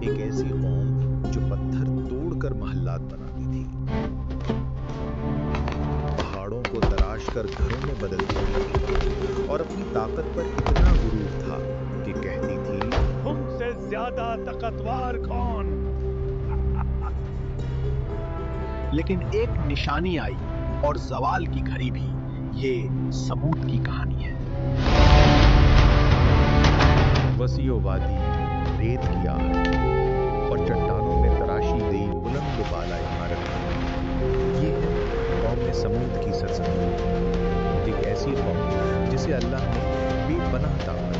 ایک ایسی قوم جو پتھر توڑ کر محلات بناتی تھی، پہاڑوں کو تراش کر گھروں میں بدلتی تھی، اور اپنی طاقت پر اتنا غرور تھا کہ کہتی تھی ہم سے زیادہ طاقتور کون؟ لیکن ایک نشانی آئی اور زوال کی گھڑی بھی۔ یہ سمود کی کہانی ہے۔ وسیع وادی، ریت کی آہٹ اور چٹانوں میں تراشی گئی بلند و بالا عمارت، یہ ہے قوم سمود کی سرزمین۔ ایک ایسی قوم جسے اللہ نے بے پناہ طاقت،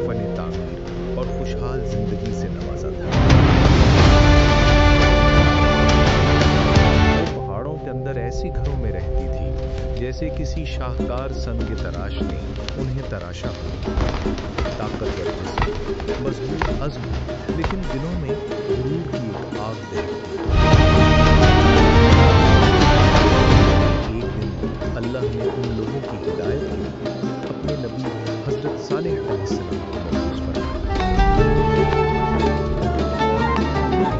فن تعمیر اور خوشحال زندگی سے نوازا تھا۔ وہ پہاڑوں کے اندر ایسی گھروں میں رہتی تھی جیسے کسی شاہکار سنگ تراش نے انہیں تراشا ہو۔ طاقتور جسم، مضبوط عزم، لیکن دلوں میں غرور کی ایک آگ دہتی۔ ایک دن اللہ نے ان لوگوں کی ہدایت کے لیے اپنے نبی حضرت صالح علیہ السلام کو مبعوث فرمایا۔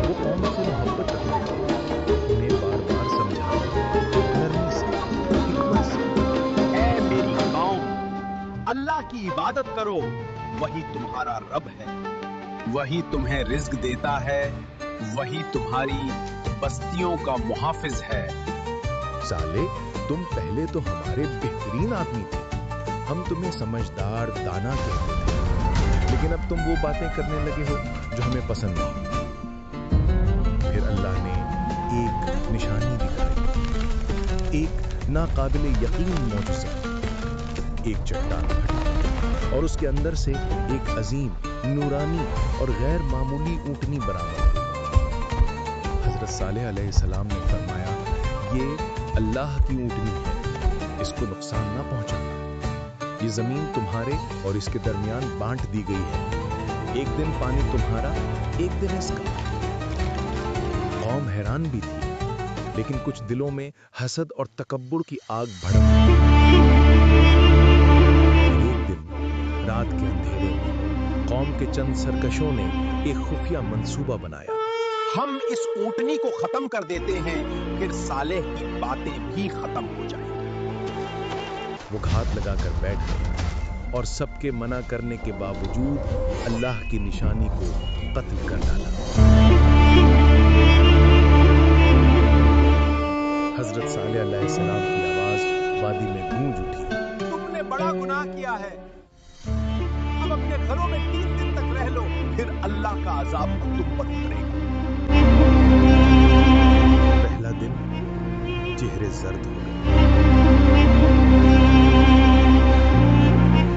وہ قوم سے محبت رکھتے تھے، انہیں بار بار سمجھاتے، نرمی سے، حکمت سے۔ اے میری قوم، اللہ کی عبادت کرو، وہی تمہارا رب ہے، وہی تمہیں رزق دیتا ہے، وہی تمہاری بستیوں کا محافظ ہے۔ صالح، تم پہلے تو ہمارے بہترین آدمی تھے، ہم تمہیں سمجھدار، دانا کہتے تھے، لیکن اب تم وہ باتیں کرنے لگے ہو جو ہمیں پسند نہیں۔ پھر اللہ نے ایک نشانی دکھائی، ایک ناقابل یقین معجزہ۔ ایک چٹان پھٹی اور اس کے اندر سے ایک عظیم، نورانی اور غیر معمولی اونٹنی برآمد ہوئی۔ حضرت صالح علیہ السلام نے فرمایا، یہ اللہ کی اونٹنی ہے، اس کو نقصان نہ پہنچانا۔ یہ زمین تمہارے اور اس کے درمیان بانٹ دی گئی ہے، ایک دن پانی تمہارا، ایک دن اس کا۔ قوم حیران بھی تھی، لیکن کچھ دلوں میں حسد اور تکبر کی آگ بھڑک گئی۔ ایک دن رات کے اندھیرے میں قوم کے چند سرکشوں نے ایک خفیہ منصوبہ بنایا۔ ہم اس اونٹنی کو ختم کر دیتے ہیں، پھر صالح کی باتیں بھی ختم ہو جائیں گی۔ وہ گھات لگا کر بیٹھ گئے اور سب کے منع کرنے کے باوجود اللہ کی نشانی کو قتل کر ڈالا۔ حضرت صالح علیہ السلام کی آواز وادی میں گونج اٹھی۔ تم نے بڑا گناہ کیا ہے، اب اپنے گھروں میں 3 دن تک رہ لو، پھر اللہ کا عذاب تم پر اترے گا۔ پہلا دن چہرے زرد ہو گئے،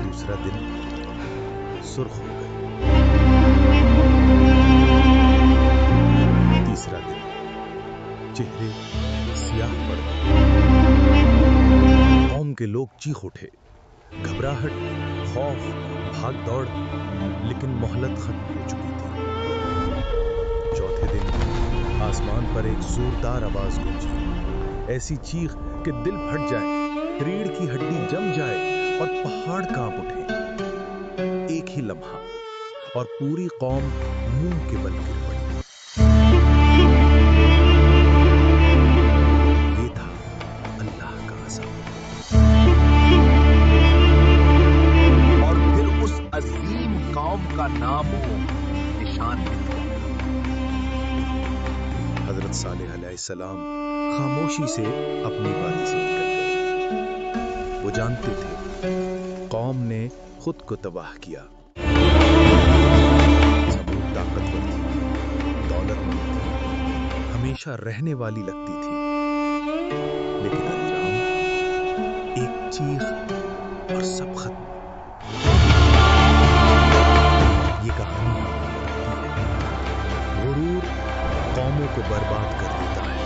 دوسرا دن سرخ ہو گئے، تیسرا دن چہرے سیاہ پڑ گئے۔ قوم کے لوگ چیخ اٹھے، گھبراہٹ، خوف، بھاگ دوڑ، لیکن مہلت ختم ہو چکی تھی۔ چوتھے دن آسمان پر ایک زوردار آواز گونجی، ایسی چیخ کہ دل پھٹ جائے، ریڑھ کی ہڈی جم جائے اور پہاڑ کانپ اٹھے۔ ایک ہی لمحہ اور پوری قوم منہ کے بل گر پڑی۔ یہ تھا اللہ کا عذاب۔ اور پھر اس عظیم قوم کا نام و نشان مل گیا۔ حضرت صالح علیہ السلام خاموشی سے اپنی وادی سے نکل گئے۔ وہ جانتے تھے قوم نے خود کو تباہ کیا۔ سمود طاقتور تھی، دولت مند تھی، ہمیشہ رہنے والی لگتی تھی، لیکن انجام ایک چیخ اور سب ختم۔ یہ کہانی ہمیں بتاتی ہے، غرور قوموں کو برباد کر دیتا ہے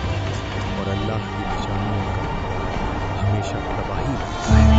اور اللہ کی نشانیوں کا ہمیشہ تباہی لاتا ہے۔